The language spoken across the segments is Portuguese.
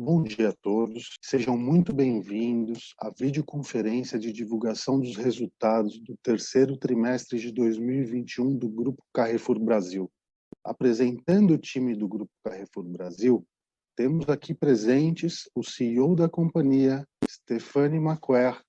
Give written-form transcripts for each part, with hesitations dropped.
Bom dia a todos, sejam muito bem-vindos à videoconferência de divulgação dos resultados do terceiro trimestre de 2021 do Grupo Carrefour Brasil. Apresentando o time do Grupo Carrefour Brasil, temos aqui presentes o CEO da companhia, Stéphane Maquaire,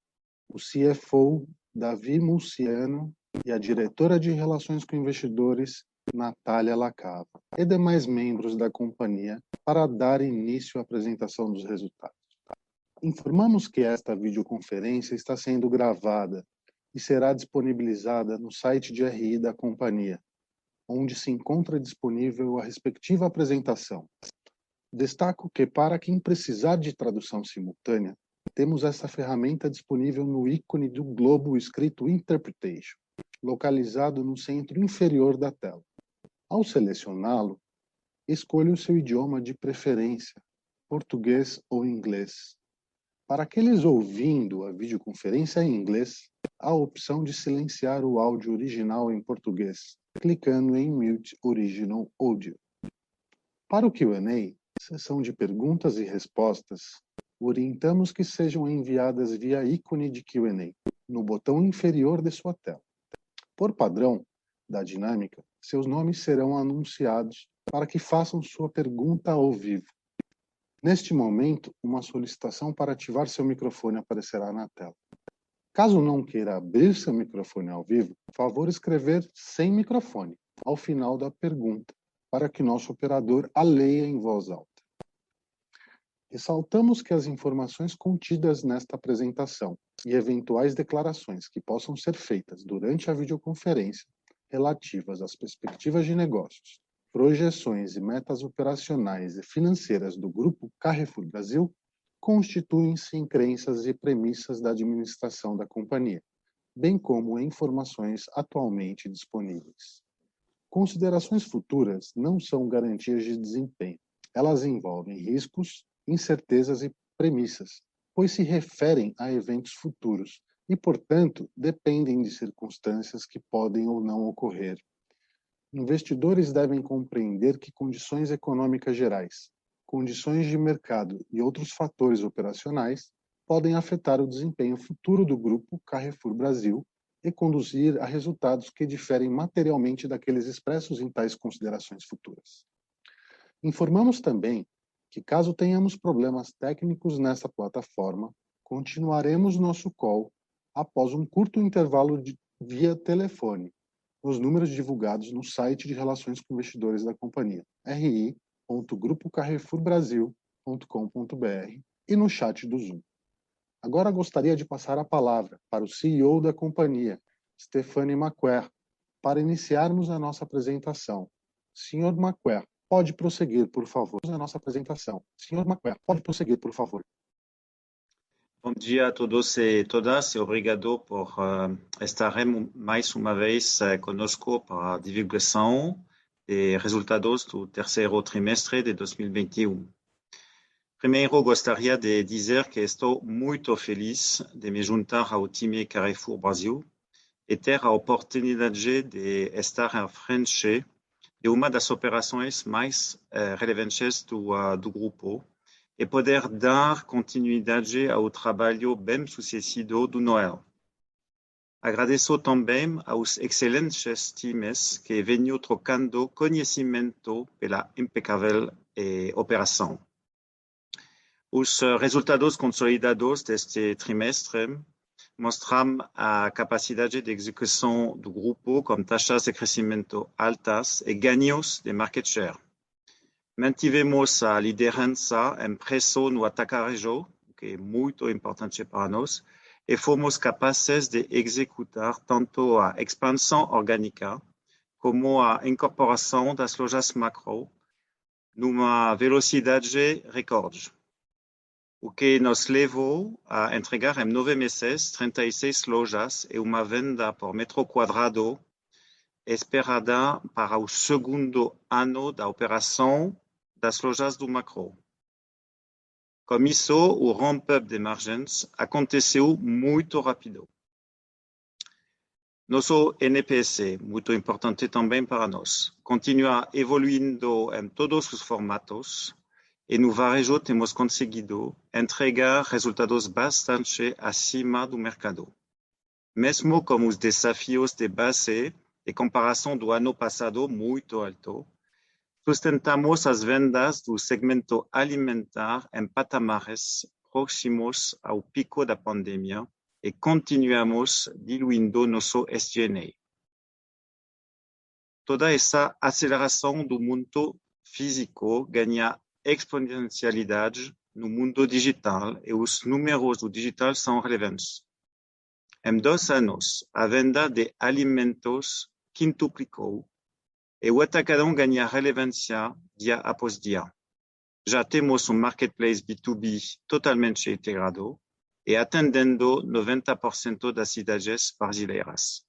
o CFO, Davi Mulciano, e a diretora de Relações com Investidores, Natália Lacava, e demais membros da companhia para dar início à apresentação dos resultados. Informamos que esta videoconferência está sendo gravada e será disponibilizada no site de RI da companhia, onde se encontra disponível a respectiva apresentação. Destaco que, para quem precisar de tradução simultânea, temos essa ferramenta disponível no ícone do globo escrito Interpretation, localizado no centro inferior da tela. Ao selecioná-lo, escolha o seu idioma de preferência, português ou inglês. Para aqueles ouvindo a videoconferência em inglês, há a opção de silenciar o áudio original em português, clicando em Mute Original Audio. Para o Q&A, sessão de perguntas e respostas, orientamos que sejam enviadas via ícone de Q&A, no botão inferior de sua tela. Por padrão da dinâmica, seus nomes serão anunciados para que façam sua pergunta ao vivo. Neste momento, uma solicitação para ativar seu microfone aparecerá na tela. Caso não queira abrir seu microfone ao vivo, favor escrever sem microfone ao final da pergunta, para que nosso operador a leia em voz alta. Ressaltamos que as informações contidas nesta apresentação e eventuais declarações que possam ser feitas durante a videoconferência relativas às perspectivas de negócios, projeções e metas operacionais e financeiras do Grupo Carrefour Brasil constituem-se em crenças e premissas da administração da companhia, bem como em informações atualmente disponíveis. Considerações futuras não são garantias de desempenho. Elas envolvem riscos, incertezas e premissas, pois se referem a eventos futuros e, portanto, dependem de circunstâncias que podem ou não ocorrer. Investidores devem compreender que condições econômicas gerais, condições de mercado e outros fatores operacionais podem afetar o desempenho futuro do Grupo Carrefour Brasil e conduzir a resultados que diferem materialmente daqueles expressos em tais considerações futuras. Informamos também que, caso tenhamos problemas técnicos nessa plataforma, continuaremos nosso call após um curto intervalo via telefone, nos números divulgados no site de Relações com Investidores da companhia, ri.grupocarrefourbrasil.com.br, e no chat do Zoom. Agora gostaria de passar a palavra para o CEO da companhia, Stéphane Maquaire, para iniciarmos a nossa apresentação. Senhor Maquaire, pode prosseguir, por favor, a nossa apresentação. Senhor Maquaire, pode prosseguir, por favor. Bom dia a todos e todas e obrigado por estar mais uma vez conosco para a divulgação dos resultados do terceiro trimestre de 2021. Primeiro, gostaria de dizer que estou muito feliz de me juntar ao time Carrefour Brasil e ter a oportunidade de estar à frente de uma das operações mais relevantes do grupo e poder dar continuidade ao trabalho bem-sucedido do Noel. Agradeço também aos excelentes times que venho trocando conhecimento pela impecável operação. Os resultados consolidados deste trimestre mostram a capacidade de execução do grupo com taxas de crescimento altas e ganhos de market share. Mantivemos a liderança em preço no atacarejo, o que é muito importante para nós, e fomos capazes de executar tanto a expansão orgânica como a incorporação das lojas macro numa velocidade recorde, o que nos levou a entregar em 9 meses 36 lojas e uma venda por metro quadrado esperada para o segundo ano da operação das lojas do macro. Com isso, o ramp-up de margens aconteceu muito rápido. Nosso NPS, muito importante também para nós, continua evoluindo em todos os formatos e no varejo temos conseguido entregar resultados bastante acima do mercado. Mesmo com os desafios de base de comparação do ano passado muito alto, sustentamos as vendas do segmento alimentar em patamares próximos ao pico da pandemia e continuamos diluindo nosso SG&A. Toda essa aceleração do mundo físico ganha exponencialidade no mundo digital e os números do digital são relevantes. Em 2 anos, a venda de alimentos quintuplicou e o atacadão ganha relevância dia após dia. Já temos marketplace B2B totalmente integrado e atendendo 90% das cidades brasileiras.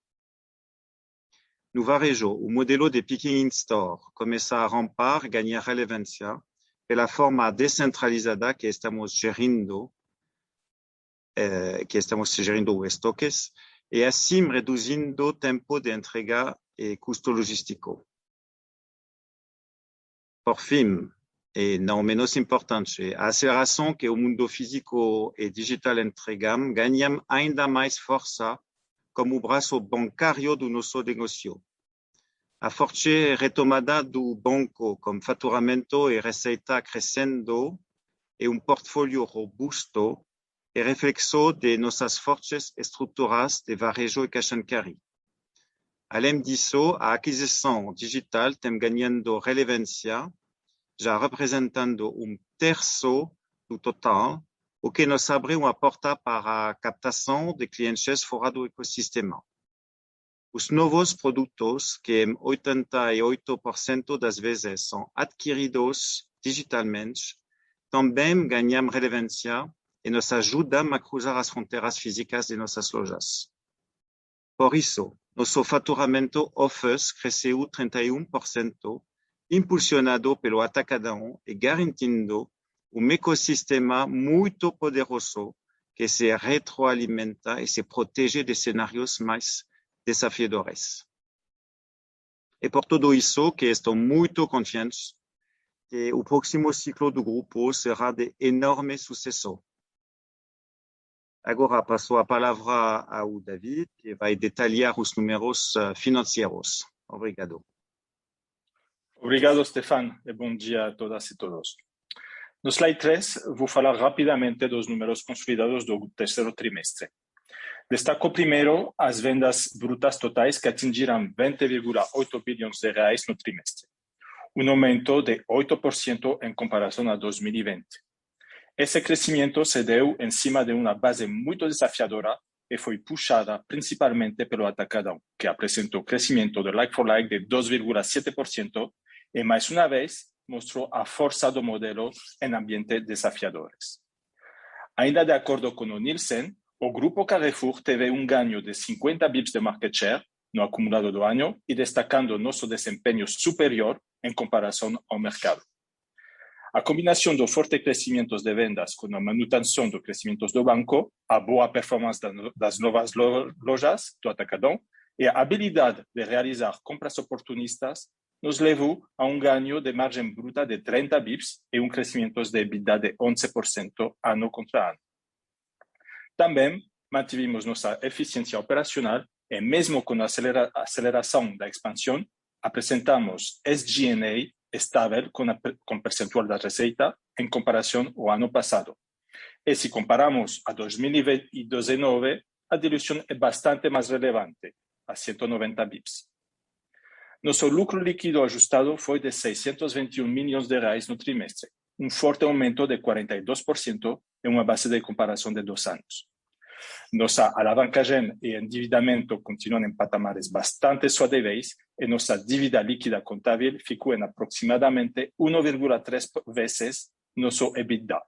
No varejo, o modelo de picking in store começa a rampar e ganhar relevância pela forma descentralizada que estamos gerindo os estoques e assim reduzindo o tempo de entrega e custo logístico. Por fim, e não menos importante, a aceleração que o mundo físico e digital entregam ganha ainda mais força como o braço bancário do nosso negócio. A forte retomada do banco com faturamento e receita crescendo e portfólio robusto é reflexo de nossas fortes estruturas de varejo e cash and carry. Além disso, a aquisição digital tem ganhando relevância, já representando 1/3 do total, o que nos abre uma porta para a captação de clientes fora do ecossistema. Os novos produtos, que em 88% das vezes são adquiridos digitalmente, também ganham relevância e nos ajudam a cruzar as fronteiras físicas de nossas lojas. Por isso, nosso faturamento Office cresceu 31%, impulsionado pelo atacadão e garantindo ecossistema muito poderoso que se retroalimenta e se protege de cenários mais desafiadores. E por tudo isso que estou muito confiante que o próximo ciclo do grupo será de enorme sucesso. Agora passo a palavra ao David, que vai detalhar os números financeiros. Obrigado. Obrigado, Stefan, e bom dia a todas e todos. No slide 3, vou falar rapidamente dos números consolidados do terceiro trimestre. Destaco primeiro as vendas brutas totais que atingiram 20,8 bilhões de reais no trimestre, aumento de 8% em comparação a 2020. Esse crescimento se deu em cima de uma base muito desafiadora e foi puxada principalmente pelo atacadão, que apresentou crescimento de like-for-like de 2,7% e, mais uma vez, mostrou a força do modelo em ambientes desafiadores. Ainda de acordo com o Nielsen, o Grupo Carrefour teve ganho de 50 bips de market share no acumulado do ano e destacando nosso desempenho superior em comparação ao mercado. A combinação do forte crescimento de vendas com a manutenção do crescimento do banco, a boa performance das novas lojas do atacadão e a habilidade de realizar compras oportunistas nos levou a ganho de margem bruta de 30 bips e crescimento de EBITDA de 11% ano contra ano. Também mantivemos nossa eficiência operacional e, mesmo com a aceleração da expansão, apresentamos SG&A estável com percentual da receita em comparação ao ano passado. E se comparamos a 2019, a diluição é bastante mais relevante, a 190 bips. Nosso lucro líquido ajustado foi de 621 milhões de reais no trimestre, forte aumento de 42% em uma base de comparação de 2 anos. Nossa alavancagem e endividamento continuam em patamares bastante suaves e nossa dívida líquida contábil ficou em aproximadamente 1,3 vezes nosso EBITDA,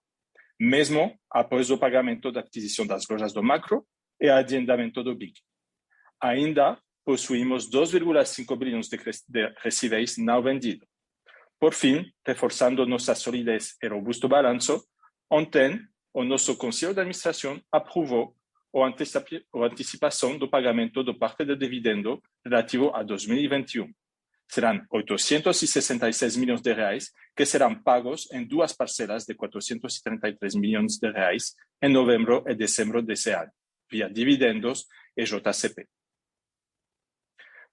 mesmo após o pagamento da aquisição das lojas do Macro e adiantamento do BIG. Ainda possuímos 2,5 bilhões de recebíveis não vendidos. Por fim, reforçando nossa solidez e robusto balanço, ontem o nosso Conselho de Administração aprovou a antecipação do pagamento da parte do dividendo relativo a 2021, Serán 866 milhões de reais que serão pagos em duas parcelas de 433 milhões de reais em novembro e dezembro desse ano, via dividendos e JCP.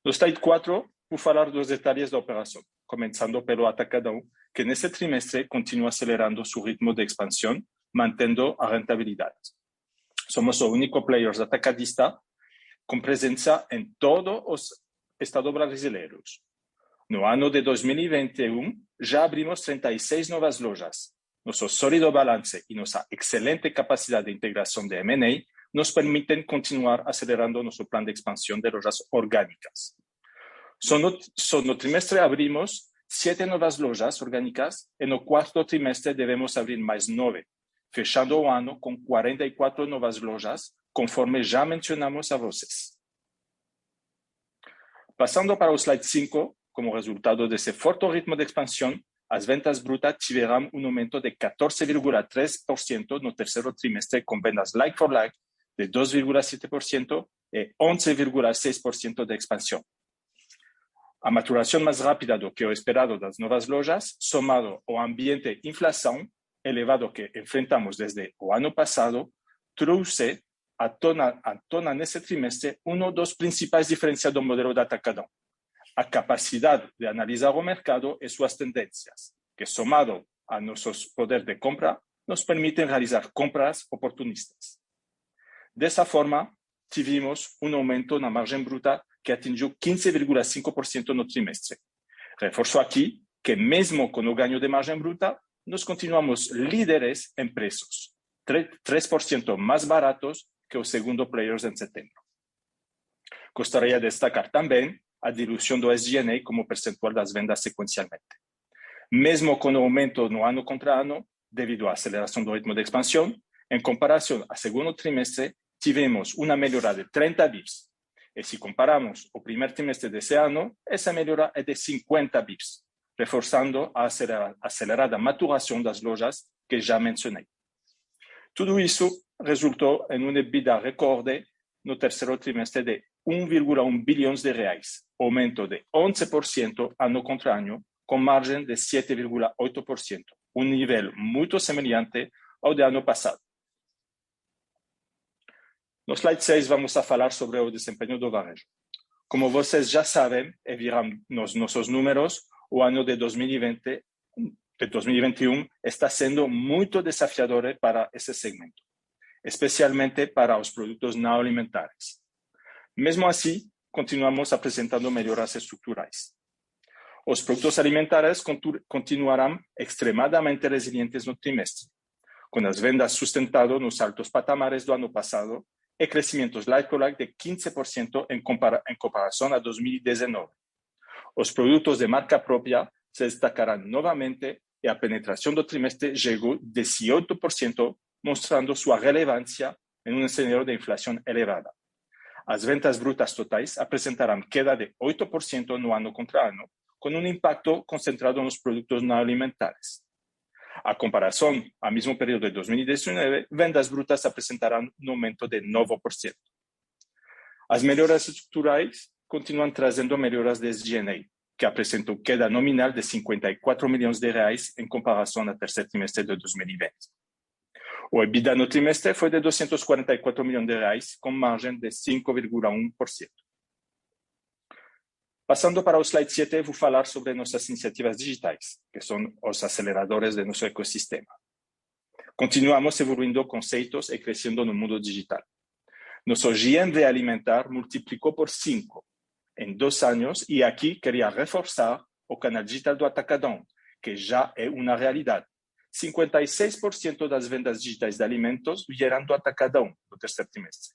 No slide 4, vou falar dos detalhes da operação, começando pelo Atacadão, que nesse trimestre continua acelerando seu ritmo de expansão, mantendo a rentabilidade. Somos o único player atacadista com presença em todos os estados brasileiros. No ano de 2021, já abrimos 36 novas lojas. Nosso sólido balance e nossa excelente capacidade de integração de M&A nos permitem continuar acelerando nosso plano de expansão de lojas orgânicas. Só no trimestre abrimos 7 novas lojas orgânicas e no quarto trimestre devemos abrir mais 9, fechando o ano com 44 novas lojas, conforme já mencionamos a vocês. Passando para o slide 5, como resultado desse forte ritmo de expansão, as vendas brutas tiveram um aumento de 14,3% no terceiro trimestre, com vendas like-for-like de 2,7% e 11,6% de expansão. A maturação mais rápida do que o esperado das novas lojas, somado ao ambiente de inflação elevado que enfrentamos desde o ano passado, trouxe à tona nesse trimestre dos principais diferenciais do modelo de Atacadão: a capacidade de analisar o mercado e suas tendências, que somado a nossos poderes de compra, nos permitem realizar compras oportunistas. Dessa forma, tivemos um aumento na margem bruta que atingiu 15,5% no trimestre. Reforço aqui que, mesmo com o ganho de margem bruta, nós continuamos líderes em preços, 3% mais baratos que os segundo players em setembro. Gostaria de destacar também a diluição do SG&A como percentual das vendas sequencialmente. Mesmo com o aumento no ano contra ano, devido à aceleração do ritmo de expansão, em comparação ao segundo trimestre, tivemos uma melhora de 30 bips. E se comparamos o primeiro trimestre desse ano, essa melhora é de 50 bips, reforçando a acelerada maturação das lojas que já mencionei. Tudo isso resultou em um EBITDA recorde no terceiro trimestre de 1,1 bilhões de reais, aumento de 11% ano contra ano, com margem de 7,8%, um nível muito semelhante ao do ano passado. No slide 6, vamos a falar sobre o desempenho do varejo. Como vocês já sabem e viram nos nossos números, o ano de 2021 está sendo muito desafiador para esse segmento, especialmente para os produtos não alimentares. Mesmo assim, continuamos apresentando melhoras estruturais. Os produtos alimentares continuarão extremadamente resilientes no trimestre, com as vendas sustentadas nos altos patamares do ano passado e crescimentos like-for-like de 15% em comparação a 2019. Os produtos de marca própria se destacarão novamente e a penetração do trimestre chegou a 18%, mostrando sua relevância em um cenário de inflação elevada. As vendas brutas totais apresentarão queda de 8% no ano contra ano, com um impacto concentrado nos produtos não alimentares. A comparação ao mesmo período de 2019, vendas brutas apresentarão um aumento de 9%. As melhoras estruturais continuam trazendo melhoras de SG&A, que apresentou queda nominal de 54 milhões de reais em comparação ao terceiro trimestre de 2020. O EBITDA no trimestre foi de 244 milhões de reais, com margem de 5,1%. Passando para o slide 7, vou falar sobre nossas iniciativas digitais, que são os aceleradores de nosso ecossistema. Continuamos evoluindo conceitos e crescendo no mundo digital. Nosso GMV alimentar multiplicou por 5 em 2 anos e aqui queria reforçar o canal digital do Atacadão, que já é uma realidade. 56% das vendas digitais de alimentos vieram do Atacadão no terceiro trimestre.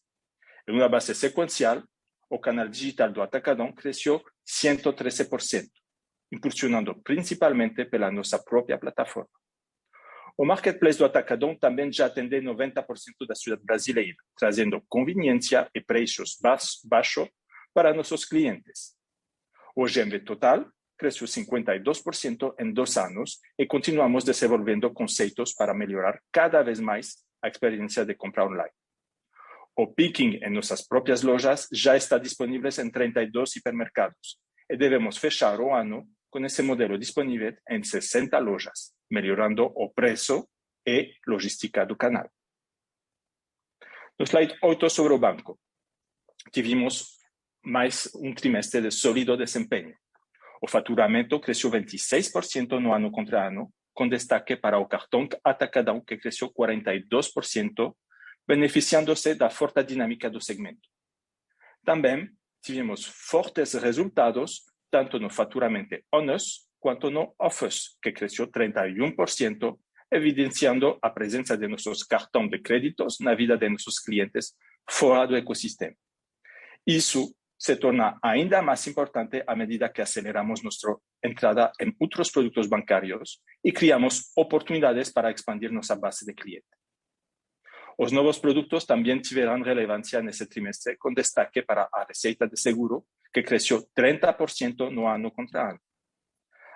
Em uma base sequencial, o canal digital do Atacadão cresceu 113%, impulsionando principalmente pela nossa própria plataforma. O marketplace do Atacadão também já atende 90% da cidade brasileira, trazendo conveniência e preços baixos para nossos clientes. O GMV total cresceu 52% em 2 anos e continuamos desenvolvendo conceitos para melhorar cada vez mais a experiência de compra online. O picking em nossas próprias lojas já está disponível em 32 hipermercados y debemos fechar o año con ese modelo disponible en 60 lojas, mejorando o precio y logística del canal. No slide 8 sobre el banco. Tivemos mais trimestre de sólido desempeño. O faturamento creció 26% no ano contra ano, con destaque para o cartão atacadão, que creció 42%, beneficiándose da forte dinámica do segmento. Também tivemos fortes resultados, tanto no faturamento on-us quanto no off-us, que creció 31%, evidenciando a presença de nossos cartões de créditos na vida de nossos clientes fora do ecossistema. Isso se torna ainda más importante a medida que aceleramos nuestra entrada en otros productos bancarios y creamos oportunidades para expandir nuestra base de clientes. Los nuevos productos también tuvieron relevancia en ese trimestre, con destaque para la receita de seguro, que creció 30% no ano contra ano.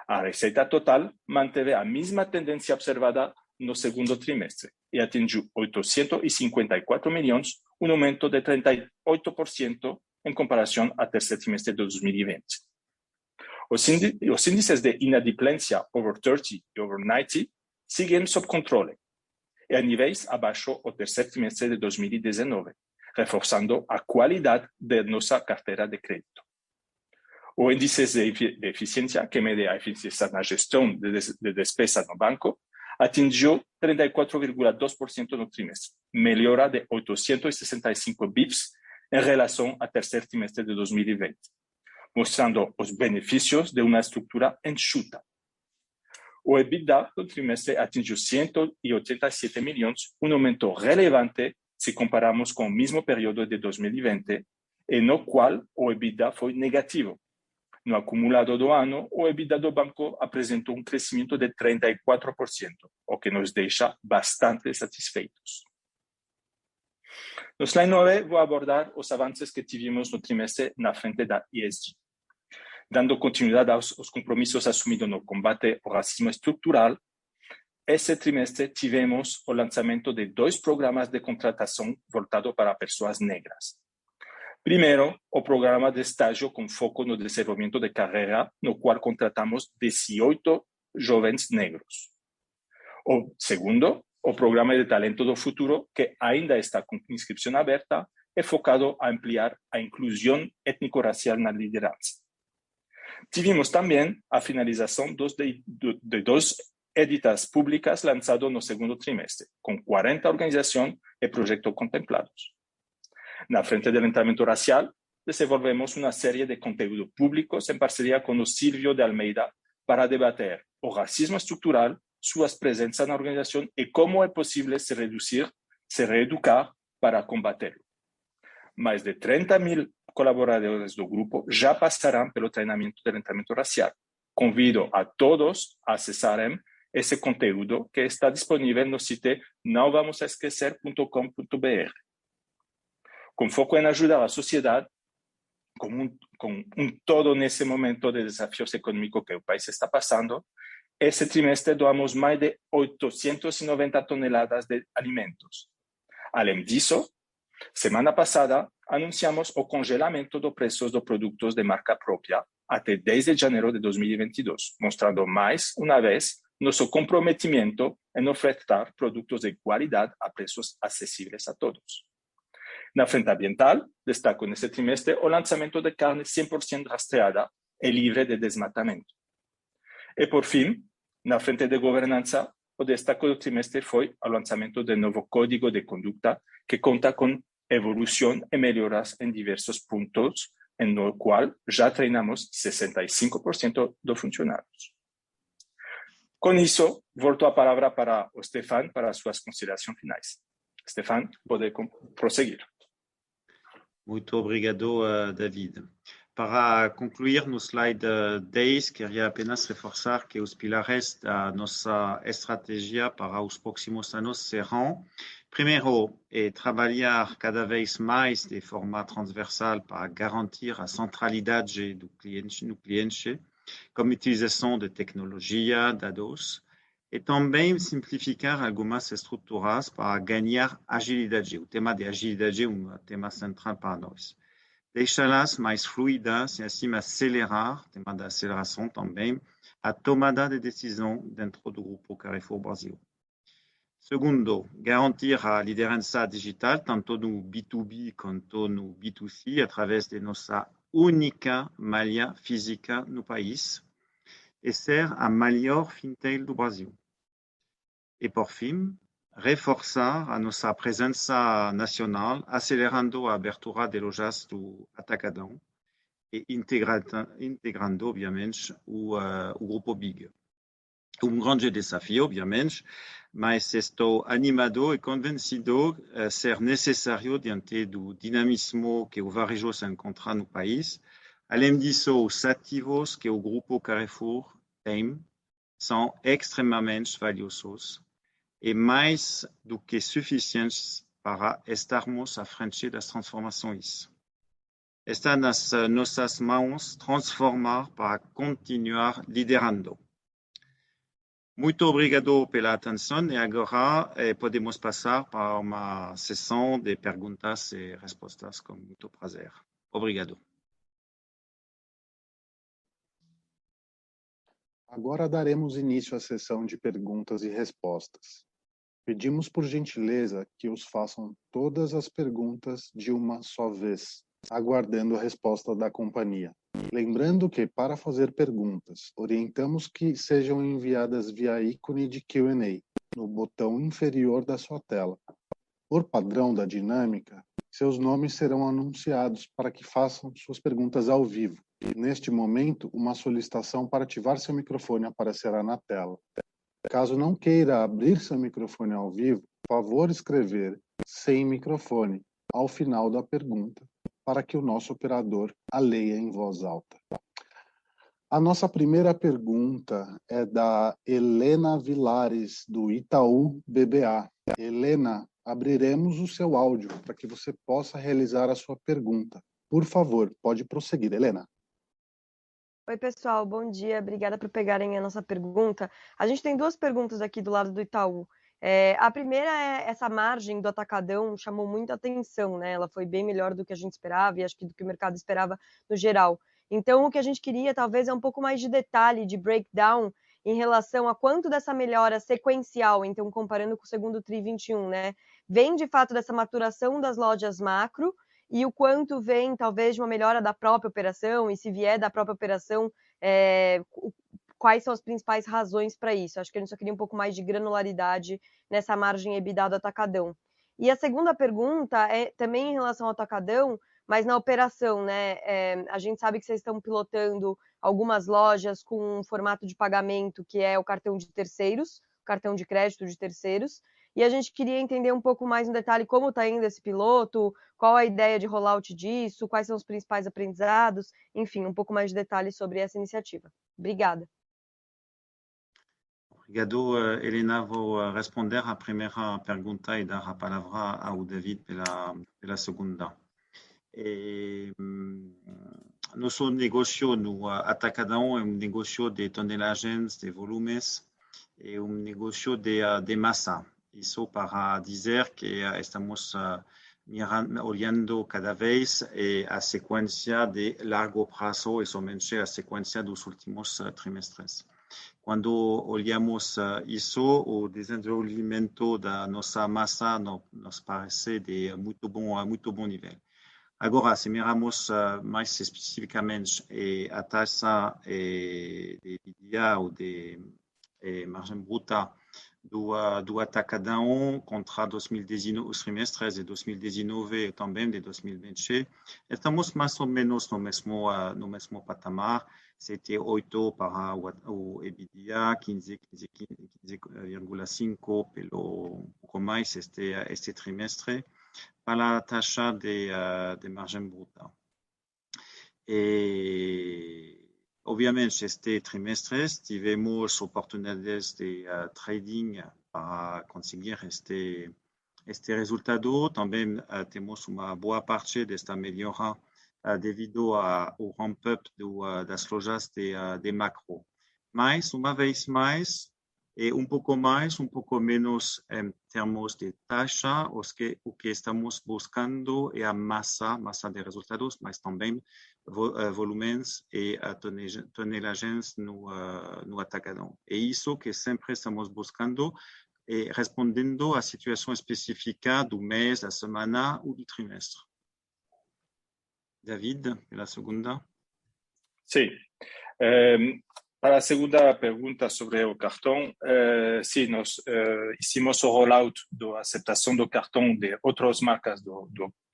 La receita total mantuvo la misma tendencia observada no segundo trimestre y atingió 854 millones, un aumento de 38% en comparación al tercer trimestre de 2020. Los índices de inadimplência over 30 y over 90 siguen sob control y a niveles abajo del tercer trimestre de 2019, reforzando la calidad de nuestra cartera de crédito. Los índices de eficiencia, que mide la eficiencia en la gestión de despesa no banco, atingió 34,2% no trimestre, mejora de 865 bips en relación al tercer trimestre de 2020, mostrando los beneficios de una estructura enxuta. O EBITDA del trimestre atingió 187 millones, un aumento relevante si comparamos con el mismo periodo de 2020, en el cual o EBITDA fue negativo. No acumulado do ano, o EBITDA do banco apresentou un crecimiento de 34%, o que nos deja bastante satisfeitos. No slide 9 voy a abordar los avances que tivemos no trimestre na frente da ESG. Dando continuidad a los compromisos asumidos no combate ao racismo estructural, ese trimestre tivemos o lanzamiento de 2 programas de contratación voltados para personas negras. Primero, o programa de estágio con foco no desenvolvimento de carreira, no cual contratamos 18 jovens negros. O segundo, o programa de talento do futuro, que ainda está con inscripción aberta, enfocado a ampliar a inclusión étnico-racial na liderança. Tivemos también a finalización de 2 editas públicas lanzadas no segundo trimestre, con 40 organizaciones y proyectos contemplados. Na frente del entrenamiento racial, desenvolvemos una serie de contenidos públicos en parcería con Silvio de Almeida para debater o racismo estructural, suas presencias en la organización y cómo es posible se reeducar para combaterlo. Más de 30.000 colaboradores del grupo ya pasarán pelo treinamento del entrenamiento racial. Convido a todos a acessarem ese contenido que está disponible en el sitio novamosaesquecer.com.br. Con foco en ayudar a la sociedad, con un todo en ese momento de desafíos económicos que el país está pasando, ese trimestre doamos más de 890 toneladas de alimentos. Além disso, semana pasada anunciamos o congelamento de precios de productos de marca propia hasta 10 de janeiro de 2022, mostrando más una vez nuestro comprometimiento en ofertar productos de calidad a precios accesibles a todos. Na frente ambiental, destaco en este trimestre el lanzamiento de carne 100% rastreada y libre de desmatamiento. Y por fin, na frente de gobernanza, o destaco del trimestre fue el lanzamiento del nuevo código de conducta que cuenta con evolución y mejoras en diversos puntos, en el cual ya treinamos 65% de funcionarios. Con eso, volto a palabra para Stefan para sus consideraciones finales. Stefan, pode prosseguir. Muito obrigado, David. Para concluir no slide 10, queria apenas reforçar que os pilares da nossa estratégia para os próximos anos serão, primeiro, trabalhar cada vez mais de forma transversal para garantir a centralidade do cliente no cliente, como utilização de tecnologia, dados, e também simplificar algumas estruturas para ganhar agilidade. O tema de agilidade é um tema central para nós. deixá-las mais fluidas e assim acelerar, tema da aceleração também, a tomada de decisão dentro do Grupo Carrefour Brasil. Segundo, garantir a liderança digital, tanto no B2B quanto no B2C, através de nossa única malha física no país, e ser a maior fintech do Brasil. E, por fim, reforçar a nossa presença nacional, acelerando a abertura de lojas do Atacadão e integrando, obviamente, o Grupo BIG. Grande desafio, obviamente, mas estou animado e convencido ser necessário diante do dinamismo que o varejo se encontra no país. Além disso, os ativos que o Grupo Carrefour tem são extremamente valiosos e mais do que suficientes para estarmos à frente das transformações. Está nas nossas mãos transformar para continuar liderando. Muito obrigado pela atenção e agora podemos passar para uma sessão de perguntas e respostas com muito prazer. Obrigado. Agora daremos início à sessão de perguntas e respostas. Pedimos por gentileza que os façam todas as perguntas de uma só vez, aguardando a resposta da companhia. Lembrando que, para fazer perguntas, orientamos que sejam enviadas via ícone de Q&A, no botão inferior da sua tela. Por padrão da dinâmica, seus nomes serão anunciados para que façam suas perguntas ao vivo. Neste momento, uma solicitação para ativar seu microfone aparecerá na tela. Caso não queira abrir seu microfone ao vivo, por favor escrever sem microfone ao final da pergunta, para que o nosso operador a leia em voz alta. A nossa primeira pergunta é da Helena Vilares, do Itaú BBA. Helena, abriremos o seu áudio para que você possa realizar a sua pergunta. Por favor, pode prosseguir, Helena. Oi, pessoal, bom dia. Obrigada por pegarem a nossa pergunta. A gente tem duas perguntas aqui do lado do Itaú. A primeira é essa margem do Atacadão chamou muita atenção, né? Ela foi bem melhor do que a gente esperava e acho que do que o mercado esperava no geral. Então, o que a gente queria talvez é um pouco mais de detalhe, de breakdown em relação a quanto dessa melhora sequencial, então comparando com o segundo TRI 21, né? Vem de fato dessa maturação das lojas macro e o quanto vem, talvez, de uma melhora da própria operação, e se vier da própria operação, quais são as principais razões para isso? Acho que a gente só queria um pouco mais de granularidade nessa margem EBITDA do Atacadão. E a segunda pergunta é também em relação ao Atacadão, mas na operação, né? A gente sabe que vocês estão pilotando algumas lojas com um formato de pagamento que é o cartão de terceiros, cartão de crédito de terceiros, e a gente queria entender um pouco mais no detalhe como está indo esse piloto, qual a ideia de rollout disso, quais são os principais aprendizados, enfim, um pouco mais de detalhes sobre essa iniciativa. Obrigada. Obrigado, Helena. Vou responder a primeira pergunta e dar a palavra ao David pela segunda. Nosso negócio no Atacadão é negócio de tonelagens, de volumes, é negócio de massa. Isso para dizer que estamos olhando cada vez a sequência de largo prazo e somente a sequência dos últimos trimestres. Quando olhamos isso, o desenvolvimento da nossa massa nos parece de muito bom nível. Agora, se miramos mais especificamente a taxa de EBITDA ou de margem bruta do Atacadão contra 2019, os trimestres de 2019 e também de 2020, estamos mais ou menos no mesmo patamar. C'était 8 para o EBITDA, 15,5 pelo mais este trimestre, para a taxa de margem bruta. Obviamente, este trimestre tivemos oportunidades de trading para conseguir este resultado. Também temos uma boa parte desta melhora devido ao ramp-up das lojas de macro. Mas, uma vez mais, e um pouco mais, um pouco menos em termos de taxa. O que estamos buscando é a massa de resultados, mas também volumes e tonelagens no atacadão. É isso que sempre estamos buscando, e respondendo à situação específica do mês, da semana ou do trimestre. David, pela segunda. Sim. Para a segunda pergunta sobre o cartão, sim, nós hicimos o rollout da aceitação do cartão de outras marcas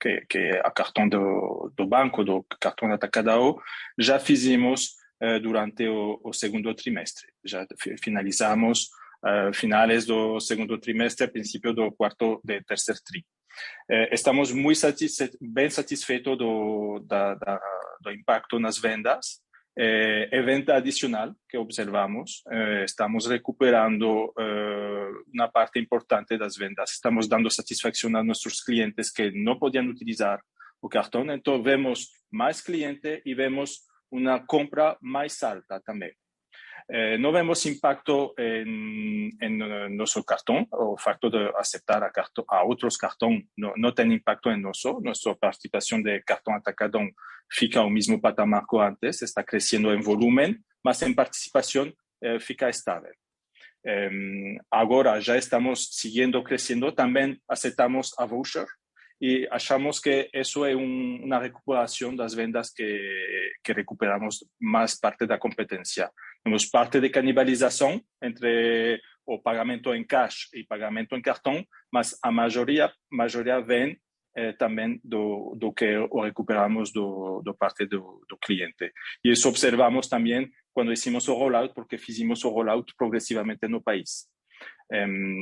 que é a cartão do banco, do cartão Atacadão, já fizemos durante o segundo trimestre. Já finalizamos finais do segundo trimestre, princípio do terceiro tri. Estamos bem satisfeitos do impacto nas vendas. Evento adicional que observamos, estamos recuperando uma parte importante das vendas, estamos dando satisfação a nossos clientes que não podiam utilizar o cartão, então vemos mais clientes e vemos uma compra mais alta também. Não vemos impacto em nosso cartão, o fato de aceitar a outros cartões não tem impacto em nossa participação de cartão Atacadão fica ao mesmo patamar que antes, está crescendo em volume, mas em participação fica estável. Agora já estamos seguindo crescendo, também aceitamos a voucher e achamos que isso é uma recuperação das vendas que recuperamos mais parte da competência. Temos parte de canibalização entre o pagamento em cash e pagamento em cartão, mas a maioria vem também do que recuperamos do parte do cliente. E isso observamos também quando hicimos o rollout, porque fizemos o rollout progressivamente no país.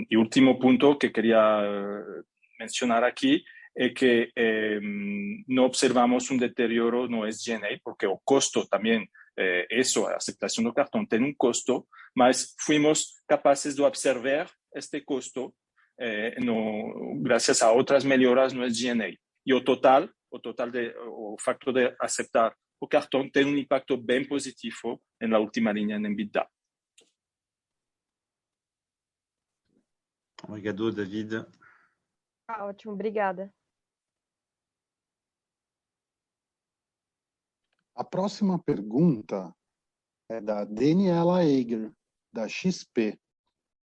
E último ponto que queria mencionar aqui é que não observamos deterioro no SG&A, porque o custo também, a aceitação do cartão tem um custo, mas fomos capazes de observar este custo graças a outras melhoras no SG&A. E o facto de aceitar o cartão tem um impacto bem positivo na última linha em EBITDA. Obrigado, David. Ótimo, obrigada. A próxima pergunta é da Daniela Eiger, da XP.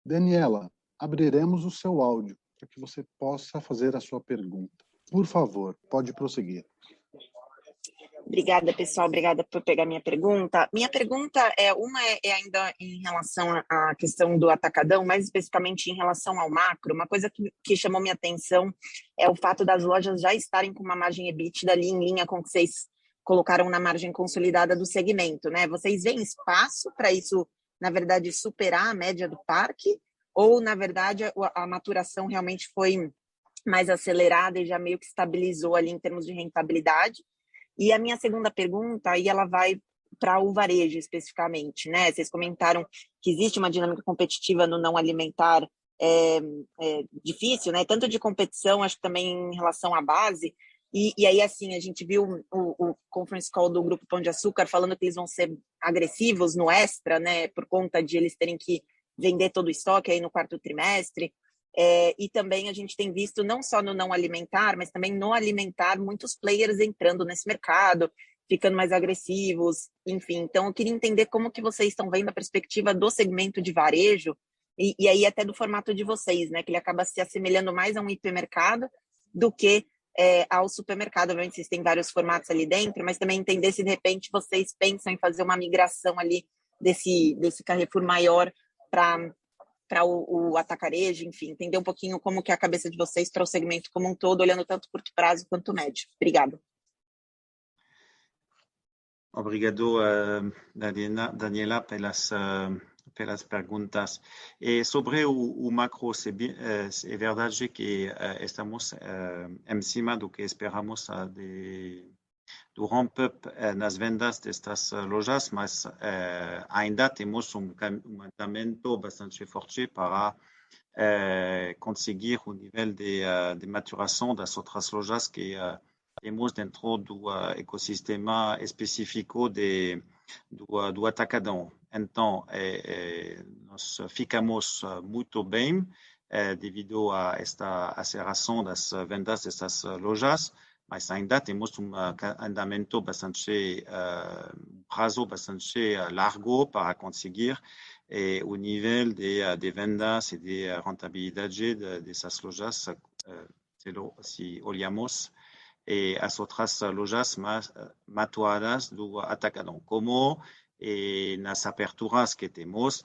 Daniela, abriremos o seu áudio para que você possa fazer a sua pergunta. Por favor, pode prosseguir. Obrigada, pessoal. Obrigada por pegar minha pergunta. Minha pergunta é ainda em relação à questão do atacadão, mais especificamente em relação ao macro. Uma coisa que chamou minha atenção é o fato das lojas já estarem com uma margem EBITDA ali em linha com o que vocês colocaram na margem consolidada do segmento, né? Vocês veem espaço para isso, na verdade, superar a média do parque? Ou, na verdade, a maturação realmente foi mais acelerada e já meio que estabilizou ali em termos de rentabilidade? E a minha segunda pergunta, aí ela vai para o varejo especificamente, né? Vocês comentaram que existe uma dinâmica competitiva no não alimentar difícil, né? Tanto de competição, acho que também em relação à base. E aí, assim, a gente viu o conference call do Grupo Pão de Açúcar falando que eles vão ser agressivos no extra, né? Por conta de eles terem que vender todo o estoque aí no quarto trimestre. E também a gente tem visto, não só no não alimentar, mas também no alimentar, muitos players entrando nesse mercado, ficando mais agressivos, enfim. Então, eu queria entender como que vocês estão vendo a perspectiva do segmento de varejo e aí até do formato de vocês, né? Que ele acaba se assemelhando mais a um hipermercado do que ao supermercado. Obviamente, vocês têm vários formatos ali dentro, mas também entender se, de repente, vocês pensam em fazer uma migração ali desse Carrefour maior para o atacarejo, enfim, entender um pouquinho como que é a cabeça de vocês para o segmento como um todo, olhando tanto curto prazo quanto médio. Obrigada. Obrigado, Daniela, pelas perguntas. Sobre o macro, é verdade que estamos em cima do que esperamos do ramp-up nas vendas destas lojas, mas ainda temos andamento bastante forte para conseguir o nível de maturação das outras lojas que temos dentro do ecossistema específico do atacadão. Então, nós ficamos muito bem devido a esta aceleração das vendas dessas lojas, mas ainda temos andamento bastante, prazo bastante largo para conseguir o nível de vendas e de rentabilidade dessas lojas, se olhamos as outras lojas mais atuadas do Atacadão. Como nas aperturas que temos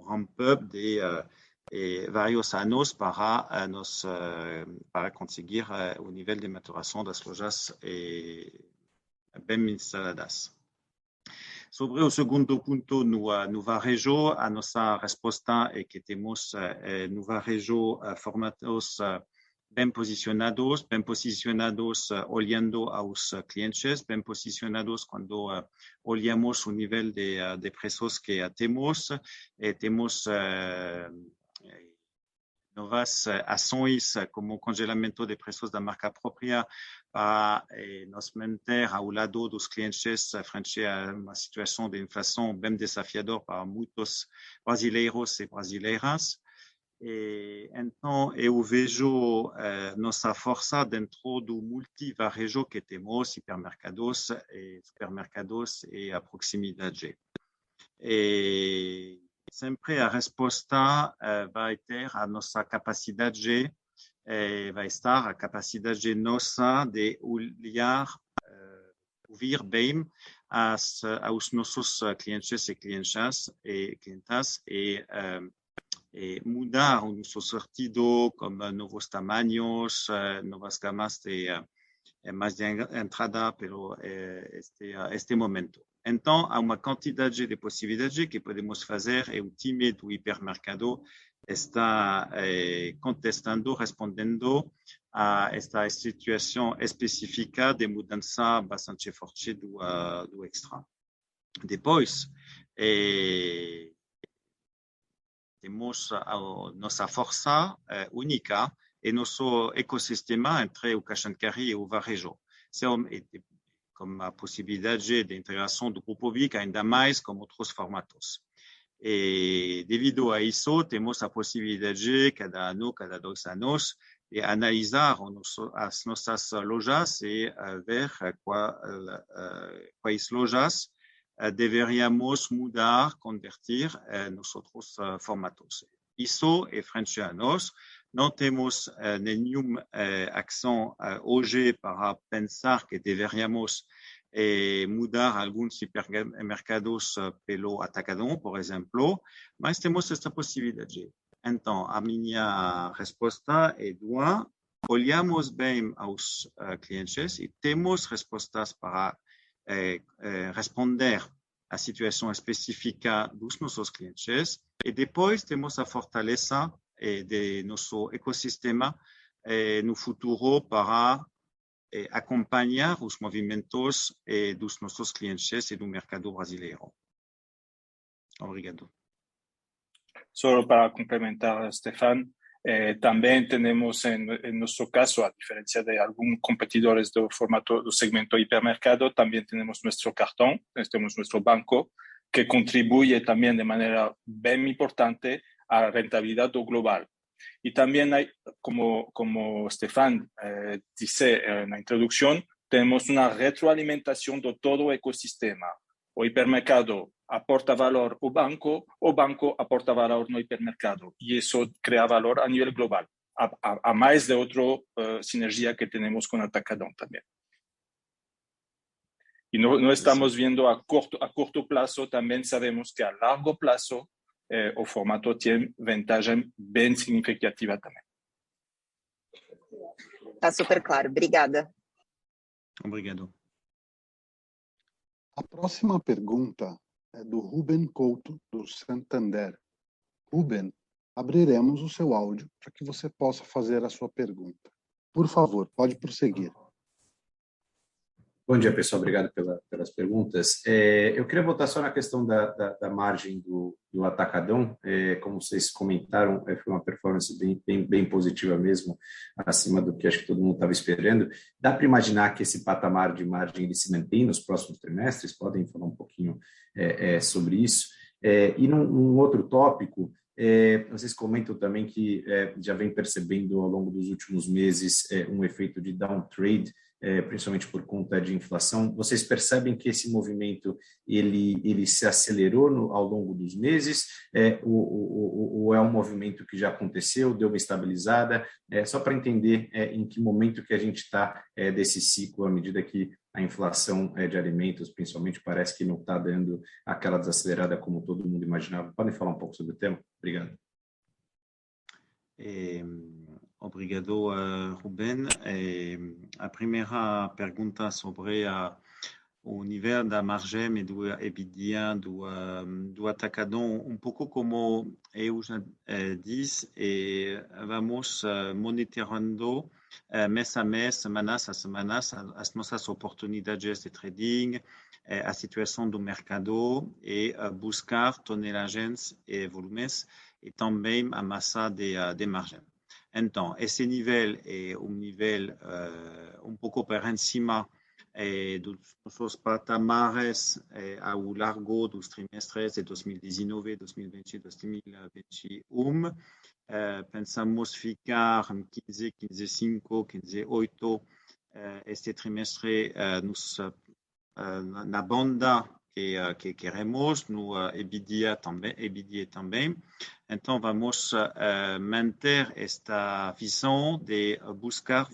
ramp-up de vários anos para conseguir o nível de maturação das lojas bem instaladas. Sobre o segundo ponto, no varejo, a nossa resposta é que temos no varejo formatos bem posicionados olhando aos clientes, bem posicionados quando olhamos o nível de preços que temos. Temos novas ações como congelamento de preços da marca própria para nos manter ao lado dos clientes frente a uma situação de inflação bem desafiadora para muitos brasileiros e brasileiras. Então, eu vejo nossa força dentro do multivarejo que temos, hipermercados e a proximidade. Sempre a resposta vai ter a nossa capacidade, vai estar a capacidade nossa de olhar, ouvir bem aos nossos clientes e clientas e mudar o nosso sortido com novos tamanhos, novas gamas de mais de entrada pelo este momento. Então, há uma quantidade de possibilidades que podemos fazer e o time do hipermercado está contestando, respondendo a esta situação específica de mudança bastante forte do Extra. Depois, temos a nossa força única e nosso ecossistema entre o cash and carry e o varejo. Com a possibilidade de integração do Grupo BIG ainda mais com outros formatos. E devido a isso, temos a possibilidade, cada ano, cada 2 anos, de analisar as nossas lojas e ver quais lojas deveríamos mudar, convertir nos outros formatos. Isso é frente a nós. Não temos nenhuma ação hoje para pensar que deveríamos mudar alguns hipermercados pelo Atacadão, por exemplo, mas temos esta possibilidade. Então, a minha resposta é duas. Olhamos bem aos clientes e temos respostas para responder à situação específica dos nossos clientes e depois temos a fortaleza de nosso ecossistema no futuro para acompanhar os movimentos dos nossos clientes e do mercado brasileiro. Obrigado. Solo para complementar, Stefan, también tenemos en nuestro caso, a diferencia de algunos competidores del formato del segmento hipermercado, también tenemos nuestro cartón, tenemos nuestro banco, que contribuye también de manera bien importante a la rentabilidad global. Y también hay, como Stefan dice en la introducción, tenemos una retroalimentación de todo ecosistema. O hipermercado aporta valor o banco aporta valor no hipermercado. Y eso crea valor a nivel global, a más de otra sinergia que tenemos con Atacadão también. Y no estamos viendo a corto plazo, también sabemos que a largo plazo o formato tiene ventaja bem significativa também. Está super claro. Obrigada. Obrigado. A próxima pergunta é do Ruben Couto, do Santander. Ruben, abriremos o seu áudio para que você possa fazer a sua pergunta. Por favor, pode prosseguir. Bom dia, pessoal. Obrigado pelas perguntas. Eu queria voltar só na questão da margem do atacadão. Como vocês comentaram, foi uma performance bem positiva mesmo, acima do que acho que todo mundo estava esperando. Dá para imaginar que esse patamar de margem ele se mantém nos próximos trimestres? Podem falar um pouquinho sobre isso? E num outro tópico, vocês comentam também que já vem percebendo ao longo dos últimos meses um efeito de downtrade, principalmente por conta de inflação. Vocês percebem que esse movimento ele se acelerou ao longo dos meses, ou é um movimento que já aconteceu, deu uma estabilizada? Só para entender em que momento que a gente está desse ciclo, à medida que a inflação de alimentos, principalmente, parece que não está dando aquela desacelerada como todo mundo imaginava. Podem falar um pouco sobre o tema? Obrigado. Obrigado, Ruben. A primeira pergunta sobre o nível da margem e do EBITDA do Atacadão, um pouco como eu já disse, e vamos monitorando mês a mês, semanas a semanas, as nossas oportunidades de trading, a situação do mercado e buscar tonelagens e volumes e também a massa de margem. Então, esse nível é nível um pouco por cima dos nossos patamares ao largo dos trimestres de 2019, 2020 e 2021. Pensamos ficar em 15, 15,5, 15,8 este trimestre na banda que queremos, no EBITDA também. Então, vamos manter esta visão de buscar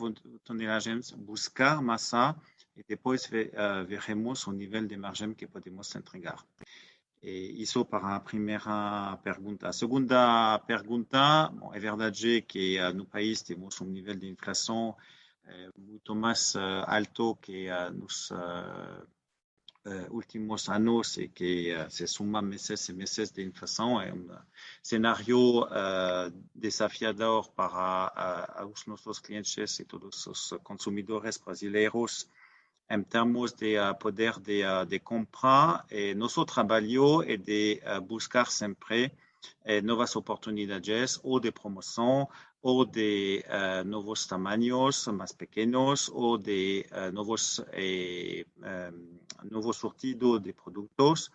tonelagens, buscar massa, e depois veremos o nível de margem que podemos entregar. Isso para a primeira pergunta. A segunda pergunta, é verdade que no país temos nível de inflação muito mais alto que nos últimos anos e que se suma meses e meses de inflação. É cenário desafiador para os nossos clientes e todos os consumidores brasileiros em termos de poder de compra. Nosso trabalho é de buscar sempre novas oportunidades ou de promoção ou de novos tamanhos mais pequenos ou de novo surtido de produtos.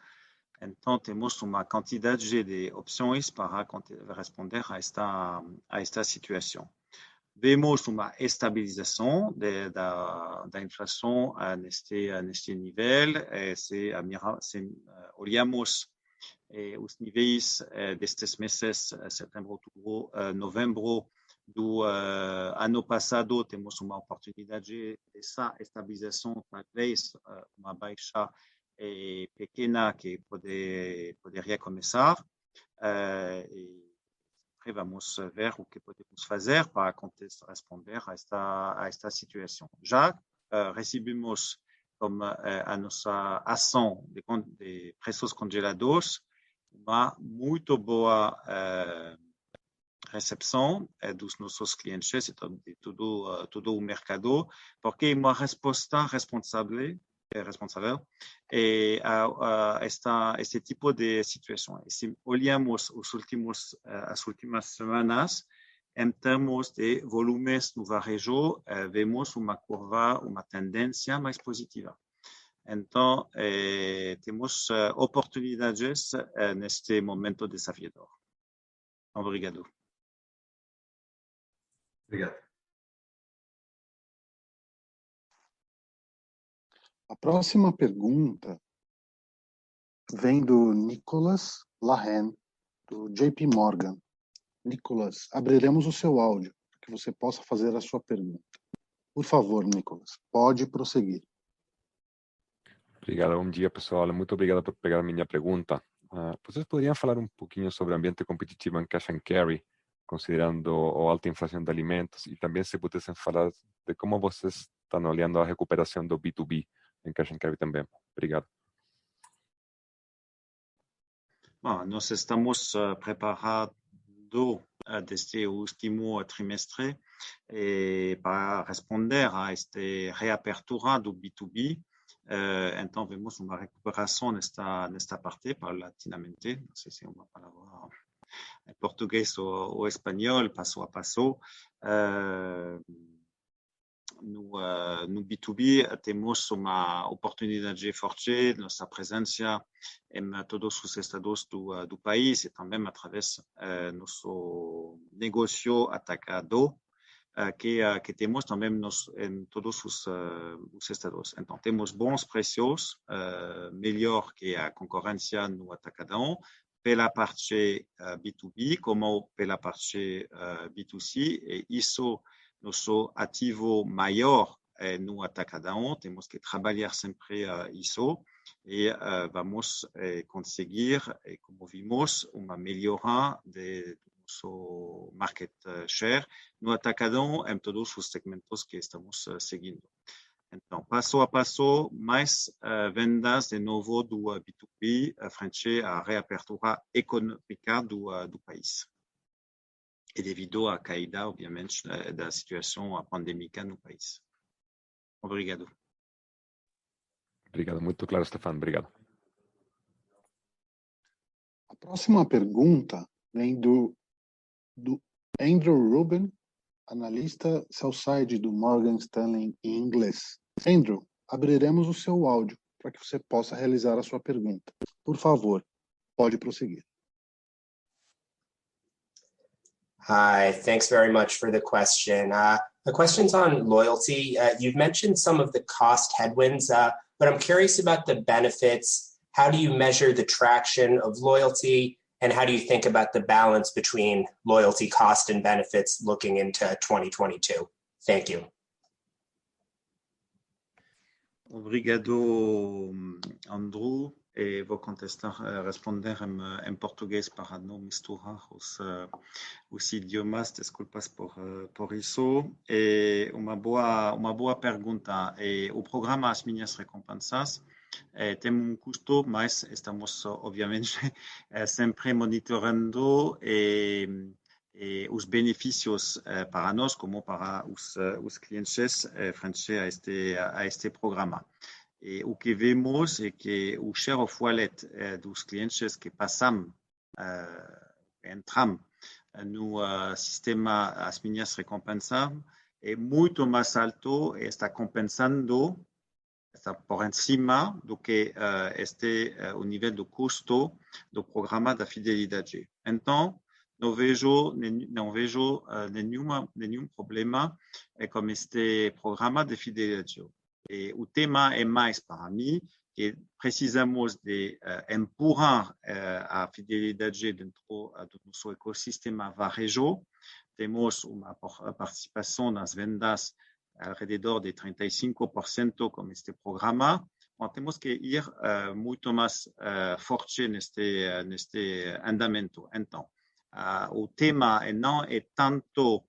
Então, temos uma quantidade de opções para responder a esta situação. Vemos uma estabilização da inflação neste nível. Se olhamos os níveis destes meses, setembro, outubro, novembro do ano passado, temos uma oportunidade dessa estabilização, talvez uma baixa pequena que poderia começar. Vamos ver o que podemos fazer para responder a esta situação. Já recebemos como a nossa ação de preços congelados uma muito boa recepção dos nossos clientes e de todo o mercado, porque é uma resposta responsável a este tipo de situação. E se olhamos as últimas semanas, em termos de volumes no varejo, vemos uma curva, uma tendência mais positiva. Então, temos oportunidades neste momento desafiador. Obrigado. Obrigado. A próxima pergunta vem do Nicolas Lahen, do JP Morgan. Nicolas, abriremos o seu áudio para que você possa fazer a sua pergunta. Por favor, Nicolas, pode prosseguir. Obrigado, bom dia, pessoal. Muito obrigado por pegar a minha pergunta. Vocês poderiam falar um pouquinho sobre o ambiente competitivo em cash and carry, considerando a alta inflação de alimentos, e também se pudessem falar de como vocês estão olhando a recuperação do B2B em cash and carry também. Obrigado. Bom, nós estamos preparando desde último trimestre para responder a esta reapertura do B2B. Então, vemos uma recuperação nesta parte paulatinamente. Não sei se é uma palavra em português ou espanhol, passo a passo. No B2B temos uma oportunidade forte, nossa presença em todos os estados do país e também através nosso negócio atacado que temos também em todos os estados. Então, temos bons preços, melhor que a concorrência no atacadão, pela parte B2B como pela parte B2C, e isso nosso ativo maior no atacadão. Temos que trabalhar sempre isso e vamos conseguir, como vimos, uma melhora do nosso market share no atacadão em todos os segmentos que estamos seguindo. Então, passo a passo, mais vendas de novo do B2B frente à reapertura econômica do país. E devido à caída, obviamente, da situação pandêmica no país. Obrigado. Obrigado, muito claro, Stefan. Obrigado. A próxima pergunta vem do Andrew Rubin, analista sell-side do Morgan Stanley em inglês. Andrew, abriremos o seu áudio para que você possa realizar a sua pergunta. Por favor, pode prosseguir. Hi, thanks very much for the question. The question's on loyalty. You've mentioned some of the cost headwinds, but I'm curious about the benefits. How do you measure the traction of loyalty, and how do you think about the balance between loyalty cost and benefits looking into 2022? Thank you. Obrigado, Andrew. E vou responder em português para não misturar os idiomas. Desculpas por isso. E uma boa pergunta. O programa As Minhas Recompensas tem custo, mas estamos, obviamente, sempre monitorando os benefícios para nós como para os clientes frente a este programa. E o que vemos é que o share of wallet dos clientes que entram no sistema As Minhas Recompensas é muito mais alto e está compensando, está por cima do que o nível do custo do programa da fidelidade. Então, não vejo nenhum problema com este programa de fidelidade. E o tema é mais para mim que precisamos de empurrar a fidelidade dentro do nosso ecossistema varejo. Temos uma participação nas vendas ao redor de 35% com este programa. Então, temos que ir muito mais forte neste andamento. Então, o tema não é tanto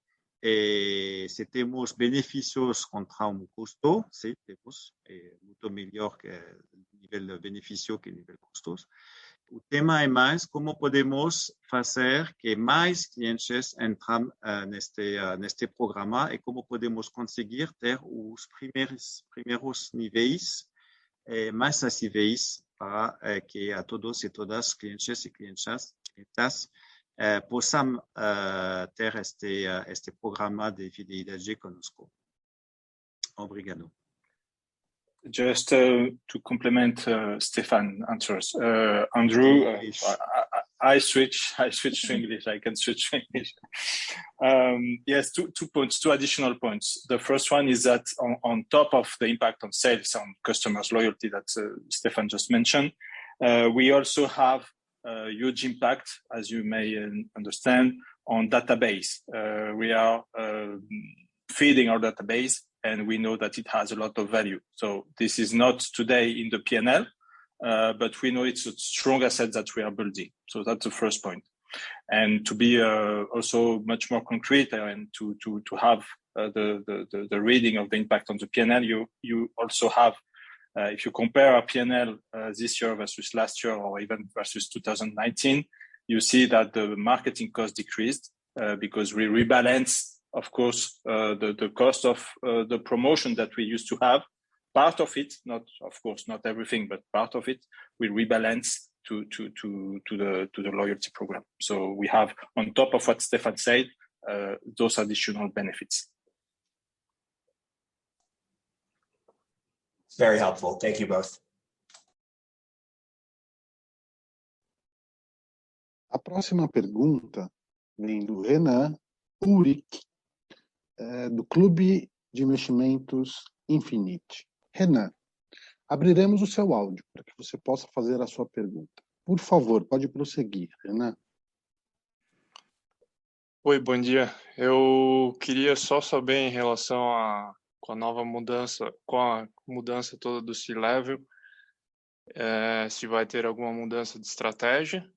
se temos benefícios contra custo, se temos muito melhor que nível de benefício que nível de custos. O tema é mais como podemos fazer que mais clientes entrem neste programa e como podemos conseguir ter os primeiros níveis mais acessíveis para que a todos e todas clientes e clientas possam ter este programa de fidelidade conosco. Obrigado. Just to complement Stefan's answers, Andrew, I switch to English. I can switch to English. Yes, two points, two additional points. The first one is that on top of the impact on sales, on customers' loyalty that Stefan just mentioned, we also have a huge impact, as you may understand, on database. We are feeding our database, and we know that it has a lot of value. So this is not today in the P&L, but we know it's a strong asset that we are building. So that's the first point. And to be also much more concrete and to have the reading of the impact on the P&L, you also have, if you compare our P&L this year versus last year or even versus 2019, you see that the marketing cost decreased because we rebalance, of course, the cost of the promotion that we used to have. Part of it, not of course not everything, but part of it, we rebalance to the loyalty program. So we have, on top of what Stefan said, those additional benefits. It's very helpful. Thank you both. A próxima pergunta vem do Renan Uric, do Clube de Investimentos Infinite. Renan, abriremos o seu áudio para que você possa fazer a sua pergunta. Por favor, pode prosseguir, Renan. Oi, bom dia. Eu queria só saber em relação com a nova mudança, com a mudança toda do C-Level, se vai ter alguma mudança de estratégia.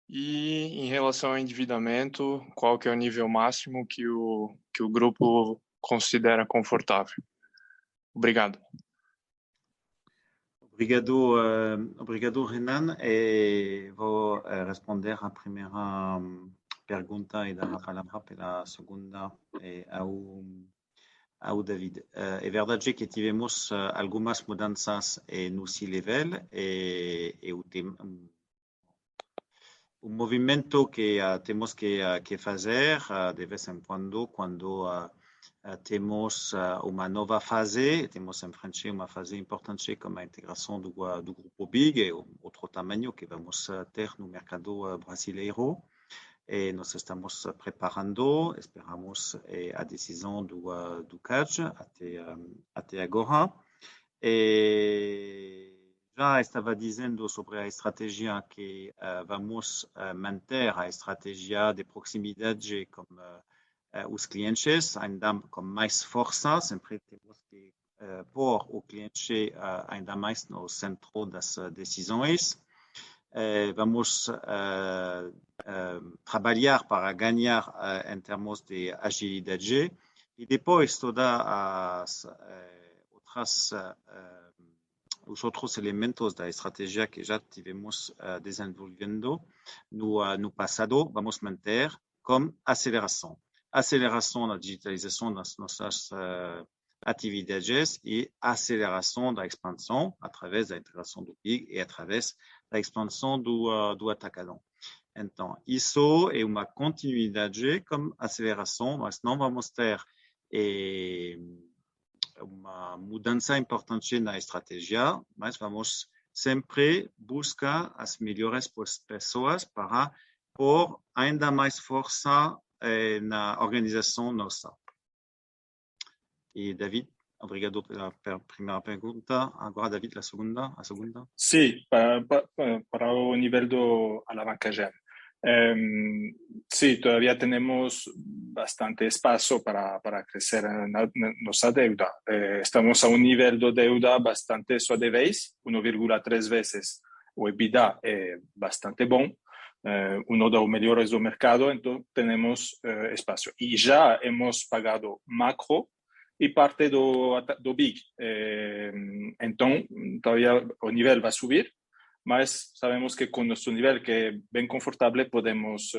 E em relação ao endividamento, qual que é o nível máximo que o grupo considera confortável? Obrigado. Obrigado, Renan. Vou responder a primeira pergunta e dar a palavra pela segunda ao David. É verdade que tivemos algumas mudanças no C-Level e o movimento que temos que fazer de vez em quando temos uma nova fase, temos em frente uma fase importante como a integração do grupo BIG e outro tamanho que vamos ter no mercado brasileiro. E nós estamos preparando, esperamos a decisão do CAD até agora. E já estava dizendo sobre a estratégia que vamos manter a estratégia de proximidade com os clientes, ainda com mais força, sempre temos que pôr o cliente ainda mais no centro das decisões. Vamos trabalhar para ganhar em termos de agilidade e depois todas os outros elementos da estratégia que já tivemos desenvolvendo no passado, vamos manter com aceleração na digitalização das nossas atividades e aceleração da expansão através da integração do BIG e através da expansão do Atacadão. Então, isso é uma continuidade com aceleração, mas não vamos ter uma mudança importante na estratégia, mas vamos sempre buscar as melhores pessoas para pôr ainda mais força na organização nossa. E David, obrigado pela primeira pergunta. Agora, David, a segunda. Sí, para o nivel de alavancagem. Sí, todavía tenemos bastante espacio para crecer en nuestra deuda. Estamos a un nivel de deuda bastante suaveis, 1,3 veces o EBITDA bastante bom, uno de los mejores del mercado, entonces tenemos espacio. Y ya hemos pagado macro y parte do BIG. Entonces, todavía el nivel va a subir, mas sabemos que con nuestro nivel que es bien confortable tenemos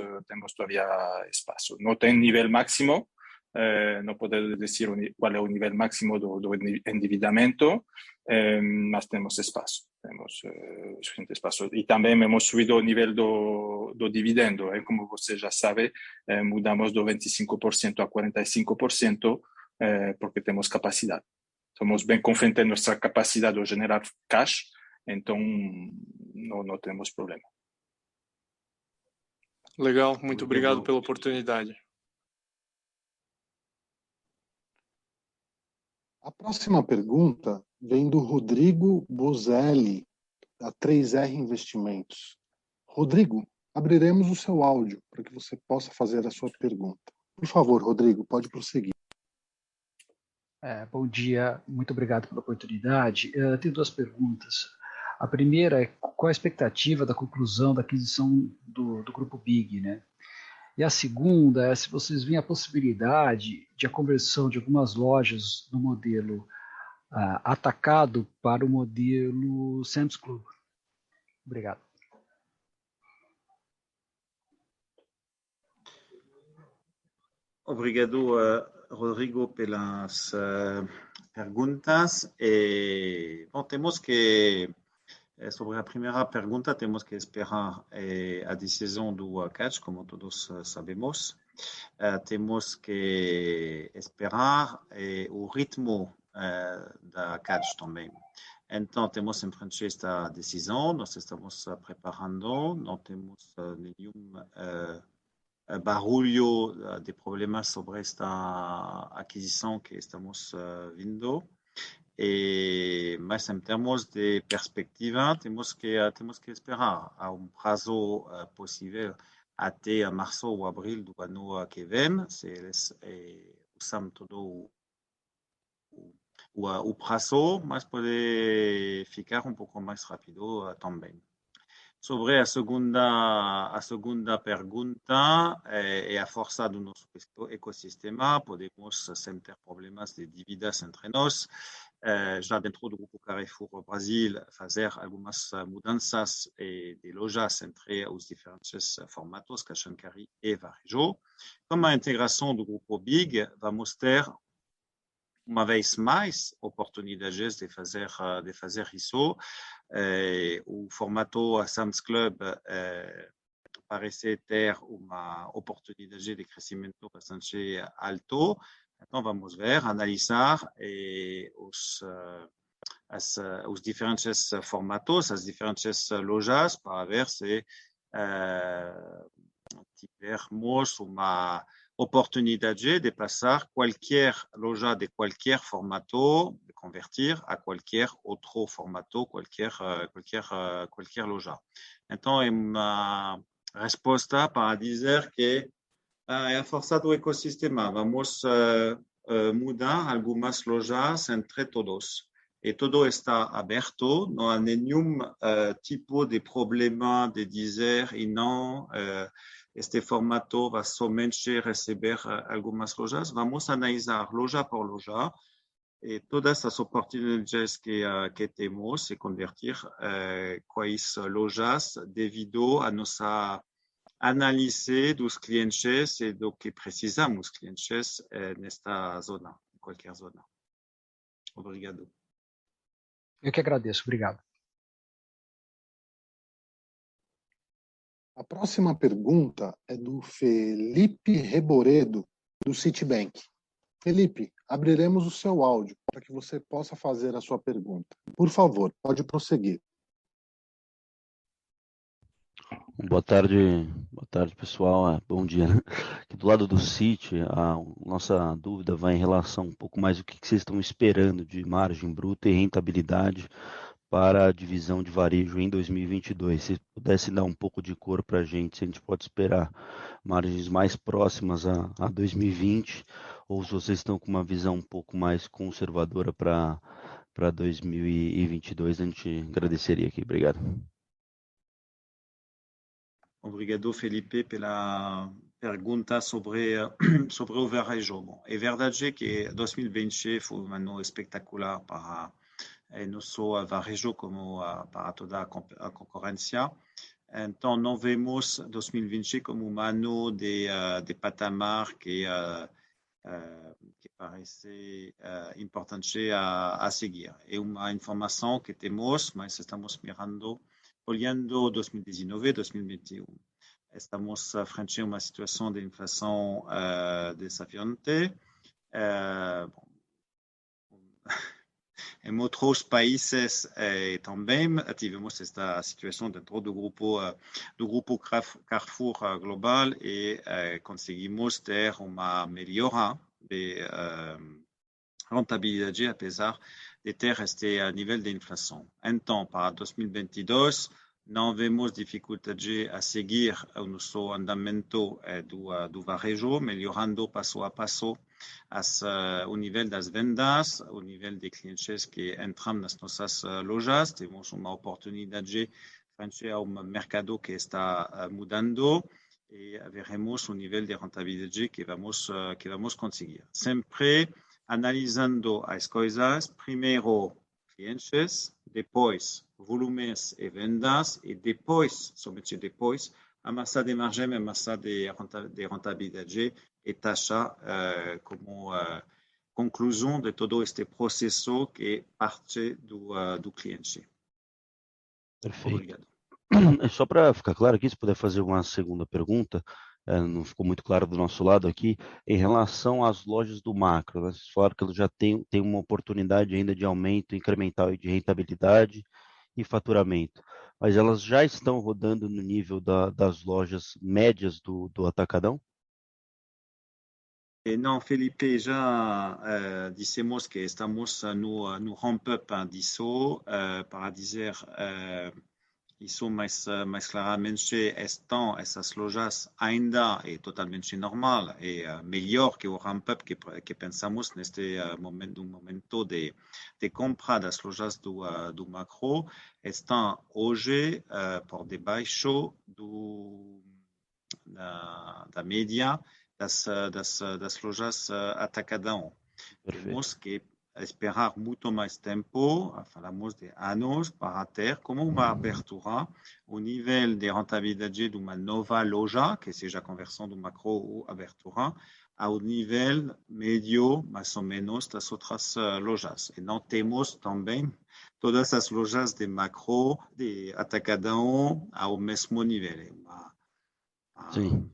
todavía espacio. No tiene nivel máximo, no puedo decir cuál es el nivel máximo de endividamiento, mas tenemos espacio, tenemos suficiente espacio. Y también hemos subido el nivel de dividendo, como usted ya sabe, mudamos de 25% a 45%, porque tenemos capacidad. Somos bien confiantes en nuestra capacidad de generar cash, entonces no temos problema. Legal, muito obrigado pela oportunidade. A próxima pergunta vem do Rodrigo Bozelli, da 3R Investimentos. Rodrigo, abriremos o seu áudio para que você possa fazer a sua pergunta. Por favor, Rodrigo, pode prosseguir. Bom dia, muito obrigado pela oportunidade. Tenho duas perguntas. A primeira é qual a expectativa da conclusão da aquisição do Grupo BIG, né? E a segunda é se vocês veem a possibilidade de a conversão de algumas lojas do modelo atacado para o modelo Sam's Club. Obrigado. Obrigado, Rodrigo, pelas perguntas. Bom, temos que, sobre a primeira pergunta, temos que esperar a decisão do CAD, como todos sabemos. Temos que esperar o ritmo da CAD também. Então, temos em frente esta decisão, nós estamos preparando, não temos nenhum barulho de problemas sobre esta aquisição que estamos vendo. Mas em termos de perspectiva, temos que esperar a prazo possível até março ou abril do ano que vem, se eles usam todo o prazo, mas pode ficar pouco mais rápido também. Sobre a segunda pergunta, é a força do nosso ecossistema, podemos sem ter problemas de dívidas entre nós. Já dentro do Grupo Carrefour Brasil, fazer algumas mudanças de lojas entre os diferentes formatos, Cash & Carry e Varejo. Com a integração do Grupo BIG, vamos ter uma vez mais oportunidades de fazer isso. O formato Sam's Club parece ter uma oportunidade de crescimento bastante alto. Então, vamos ver, analisar os diferentes formatos, as diferentes lojas, para ver se tivermos uma oportunidade de passar qualquer loja de qualquer formato, de convertir a qualquer outro formato, qualquer loja. Então, é uma resposta para dizer que é a força do ecossistema. Vamos mudar algumas lojas entre todos. E todo está aberto, não há nenhum tipo de problema de dizer e não este formato vai somente receber algumas lojas. Vamos analisar loja por loja e todas as oportunidades que temos e convertir quais lojas devido a nossa análise dos clientes e do que precisamos clientes nesta zona, em qualquer zona. Obrigado. Eu que agradeço. Obrigado. A próxima pergunta é do Felipe Reboredo, do Citibank. Felipe, abriremos o seu áudio para que você possa fazer a sua pergunta. Por favor, pode prosseguir. Boa tarde, pessoal. Bom dia. Aqui do lado do Citi, a nossa dúvida vai em relação um pouco mais do que vocês estão esperando de margem bruta e rentabilidade para a divisão de varejo em 2022. Se pudesse dar um pouco de cor para a gente pode esperar margens mais próximas a 2020, ou se vocês estão com uma visão um pouco mais conservadora para 2022, a gente agradeceria aqui. Obrigado. Obrigado, Felipe, pela pergunta sobre o varejo. Bom, é verdade que 2020 foi um ano espetacular para nosso varejo como para toda a concorrência. Então, não vemos 2020 como um ano de patamar que parece importante a seguir. É uma informação que temos, mas estamos olhando 2019, 2021. Estamos frente a uma situação de inflação desafiante. Em outros países também tivemos esta situação dentro do grupo Carrefour Global e conseguimos ter uma melhora de rentabilidade, apesar de ter este nível de inflação. Então, para 2022, não vemos dificuldade a seguir o nosso andamento do varejo, melhorando passo a passo o nível das vendas, o nível de clientes que entram nas nossas lojas. Temos uma oportunidade frente ao mercado que está mudando e veremos o nível de rentabilidade que vamos conseguir. Sempre analisando as coisas, primeiro clientes, depois volumes e vendas e depois, somente depois, a massa de margem e a massa de rentabilidade e taxa como conclusão de todo este processo que é parte do cliente. Perfeito. Obrigado. Só para ficar claro aqui, se puder fazer uma segunda pergunta, não ficou muito claro do nosso lado aqui, em relação às lojas do macro, né? Vocês falaram que elas já tem uma oportunidade ainda de aumento incremental de rentabilidade e faturamento, mas elas já estão rodando no nível das lojas médias do Atacadão? Não, Felipe, já dissemos que estamos no ramp-up disso, para dizer isso mais claramente, estão essas lojas ainda é totalmente normal, é melhor que o ramp-up que pensamos neste momento de compra das lojas do macro, estão hoje por debaixo da média das lojas Atacadão. Temos que esperar muito mais tempo, falamos de anos, para ter como uma abertura, o nível de rentabilidade de uma nova loja, que seja conversão do macro ou abertura, ao nível médio, mais ou menos, das outras lojas. E não temos também todas as lojas de macro, de Atacadão, ao mesmo nível. Sim.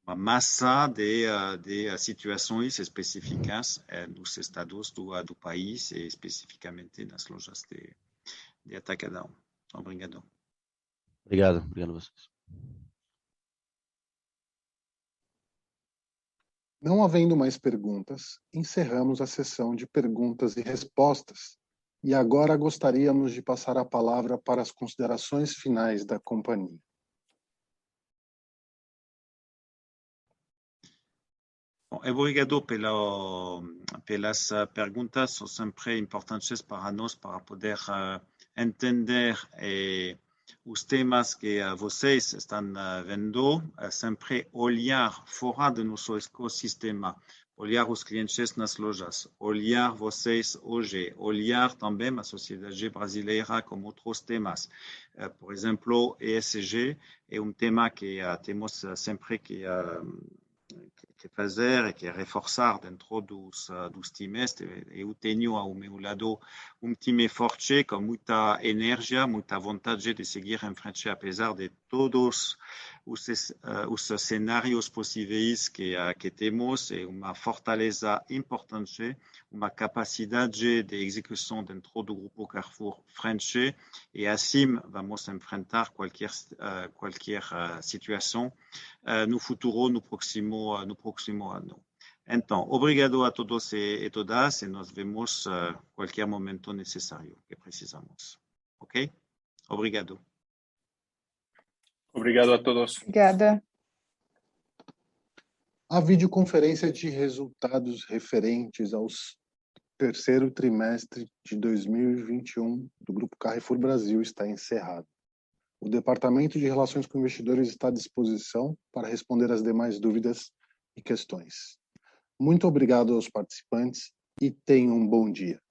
Uma massa de situações específicas nos estados do país e especificamente nas lojas de Atacadão. Obrigado. Obrigado a vocês. Não havendo mais perguntas, encerramos a sessão de perguntas e respostas. E agora gostaríamos de passar a palavra para as considerações finais da companhia. Obrigado pelas perguntas, são sempre importantes para nós, para poder entender os temas que vocês estão vendo, sempre olhar fora do nosso ecossistema, olhar os clientes nas lojas, olhar vocês hoje, olhar também a sociedade brasileira com outros temas. Por exemplo, ESG é tema que temos sempre que fazer e que reforçar dentro dos times. Eu tenho ao meu lado time forte, com muita energia, muita vontade de seguir em frente, apesar de todos os cenários possíveis que temos, e uma fortaleza importante, uma capacidade de execução dentro do grupo Carrefour frente, e assim vamos enfrentar qualquer situação no futuro, no próximo ano. Então, obrigado a todos e todas, e nos vemos qualquer momento necessário que precisamos. Ok? Obrigado. Obrigado a todos. Obrigada. A videoconferência de resultados referentes ao terceiro trimestre de 2021 do Grupo Carrefour Brasil está encerrada. O Departamento de Relações com Investidores está à disposição para responder as demais dúvidas e questões. Muito obrigado aos participantes e tenham um bom dia.